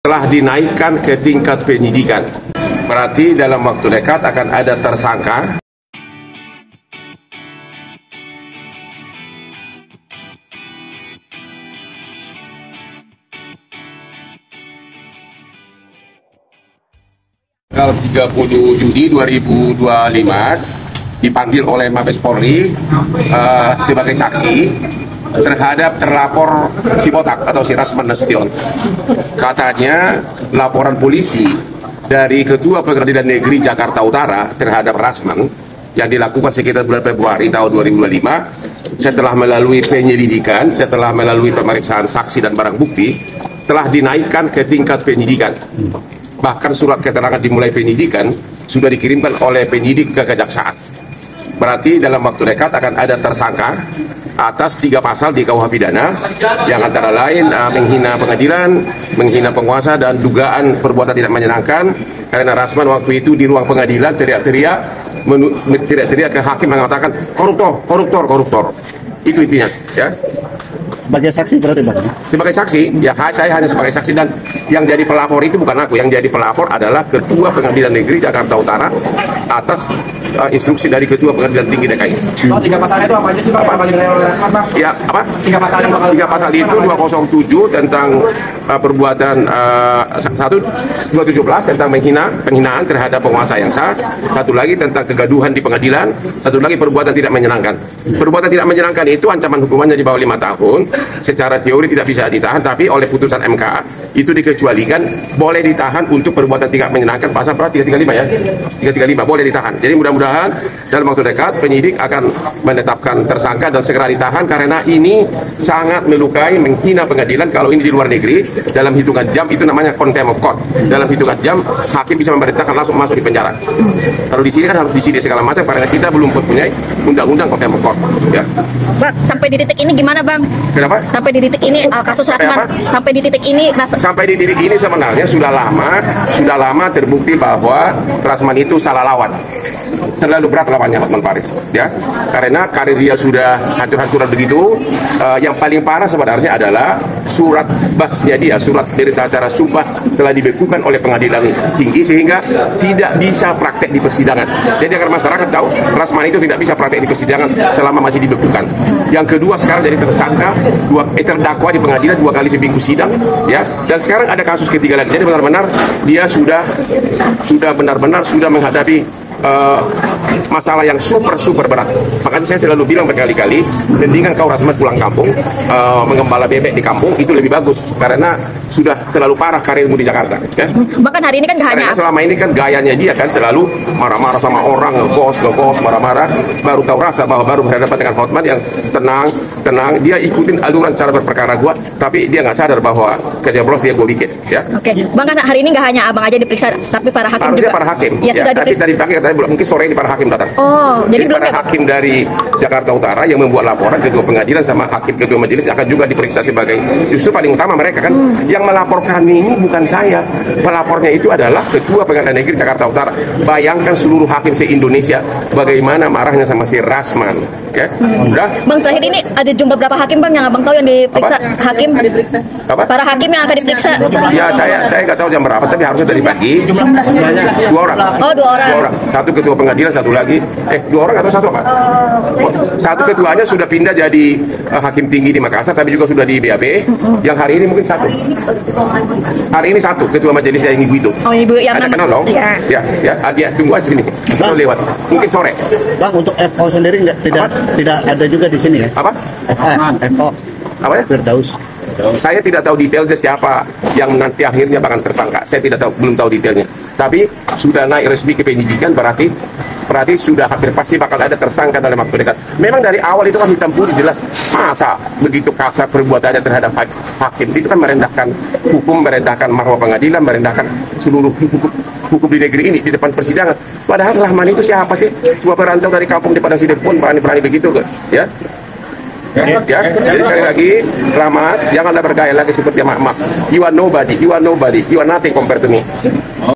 telah dinaikkan ke tingkat penyidikan. Berarti dalam waktu dekat akan ada tersangka. Tanggal 30 Juni 2025 dipanggil oleh Mabes Polri sebagai saksi terhadap terlapor Cibotak atau si Rasman Nasution. Katanya laporan polisi dari Ketua Pengadilan Negeri Jakarta Utara terhadap Rasman yang dilakukan sekitar bulan Februari tahun 2025 setelah melalui penyelidikan, setelah melalui pemeriksaan saksi dan barang bukti, telah dinaikkan ke tingkat penyidikan. Bahkan surat keterangan dimulai penyidikan sudah dikirimkan oleh penyidik ke kejaksaan. Berarti dalam waktu dekat akan ada tersangka atas 3 pasal di KUH pidana yang antara lain menghina pengadilan, menghina penguasa, dan dugaan perbuatan tidak menyenangkan. Karena Rasman waktu itu di ruang pengadilan teriak-teriak ke hakim mengatakan koruptor, koruptor, koruptor. Itu intinya, ya. Sebagai saksi berarti Pak? Sebagai saksi, ya saya hanya sebagai saksi, dan yang jadi pelapor itu bukan aku. Yang jadi pelapor adalah Ketua Pengadilan Negeri Jakarta Utara atas instruksi dari Ketua Pengadilan Tinggi DKI. 3 pasalnya itu apa aja sih Pak? Ya, apa? 3 pasal yang bakal 3 pasal itu 207 tentang perbuatan 217 tentang penghinaan terhadap penguasa yang sah, satu lagi tentang kegaduhan di pengadilan, satu lagi perbuatan tidak menyenangkan. Perbuatan tidak menyenangkan itu ancaman hukumannya di bawah 5 tahun. Secara teori tidak bisa ditahan, tapi oleh putusan MK itu dikecualikan boleh ditahan untuk perbuatan tidak menyenangkan, pasal 335 ya. 335 boleh ditahan. Jadi mudah-mudahan dalam waktu dekat penyidik akan menetapkan tersangka dan segera ditahan, karena ini sangat melukai, menghina pengadilan. Kalau ini di luar negeri dalam hitungan jam itu namanya contempt of court. Dalam hitungan jam hakim bisa memerintahkan langsung masuk di penjara. Kalau di sini kan harus disidik segala macam, karena kita belum mempunyai undang-undang contempt of court, ya. Bang, sampai di titik ini gimana Bang? Kenapa? Sampai di titik ini kasus Rasman sampai di titik ini sebenarnya sudah lama terbukti bahwa Rasman itu salah lawan. Terlalu berat lawannya Hotman Paris, ya. Karena karir dia sudah hancur-hancuran begitu. Yang paling parah sebenarnya adalah surat basnya dia, surat berita acara sumpah telah dibekukan oleh pengadilan tinggi sehingga tidak bisa praktek di persidangan. Jadi agar masyarakat tahu Rasman itu tidak bisa praktek di persidangan selama masih dibekukan. Yang kedua, sekarang jadi tersangka, terdakwa di pengadilan 2 kali seminggu sidang, ya. Dan sekarang ada kasus ketiga lagi. Jadi benar-benar dia sudah benar-benar menghadapi masalah yang super berat. Makanya saya selalu bilang berkali-kali, mendingan kau Rasman pulang kampung, mengembala bebek di kampung itu lebih bagus, karena sudah terlalu parah karirmu di Jakarta, ya. Bahkan hari ini kan gak hanya selama ini kan gayanya dia kan selalu marah-marah sama orang, ngebos, marah-marah. Baru tahu rasa bahwa baru berhadapan dengan Hotman yang tenang, dia ikutin aluran cara berperkara gua, tapi dia nggak sadar bahwa kejeblos dia gua bikin, ya. Oke, Bang, kan hari ini nggak hanya abang aja diperiksa, tapi para hakim harusnya juga. para hakim, ya, ya. Tapi tadi pagi katanya mungkin sore ini para hakim datang. Oh, jadi belum para hakim dari Jakarta Utara yang membuat laporan Ketua Pengadilan sama hakim Ketua Majelis akan juga diperiksa sebagai, justru paling utama mereka kan. Yang melaporkan ini bukan saya, pelapornya itu adalah Ketua Pengadilan Negeri Jakarta Utara. Bayangkan seluruh hakim se-Indonesia bagaimana marahnya sama si Rasman. Oke, udah. Bang, terakhir ini ada jumlah berapa hakim Bang yang abang tahu yang diperiksa? Apa? Hakim apa? Para hakim yang akan diperiksa. Ya saya nggak tahu jam berapa, tapi harusnya tadi pagi 2 orang. Oh, 2 orang. 2 orang. Satu ketua pengadilan, satu lagi 2 orang atau satu apa? Satu ketuanya sudah pindah jadi hakim tinggi di Makassar, tapi juga sudah di BAB. Yang hari ini mungkin satu. Hari ini satu ketua majelis yang ibu itu. Oh, ibu yang ada kenal dong? Ya. Dia tunggu aja sini. Baru lewat. Mungkin sore. Bang, untuk FO sendiri tidak ada juga di sini ya? Apa? FO. Apa ya? Firdaus. Saya tidak tahu detailnya siapa yang nanti akhirnya bakal tersangka. Saya belum tahu detailnya. Tapi sudah naik resmi ke penyidikan, berarti sudah hampir pasti bakal ada tersangka dalam waktu dekat. Memang dari awal itu kan hitam putih jelas. Masa begitu kasar perbuatannya terhadap hakim, itu kan merendahkan hukum, merendahkan marwah pengadilan, merendahkan seluruh hukum di negeri ini di depan persidangan. Padahal Rahman itu siapa sih? Cuma perantau dari kampung di Padang Sidepun, berani begitu kan? Ya. Jadi sekali lagi, Rahmat, janganlah bergaya lagi seperti Mak. You are nobody, you are nothing compared to me.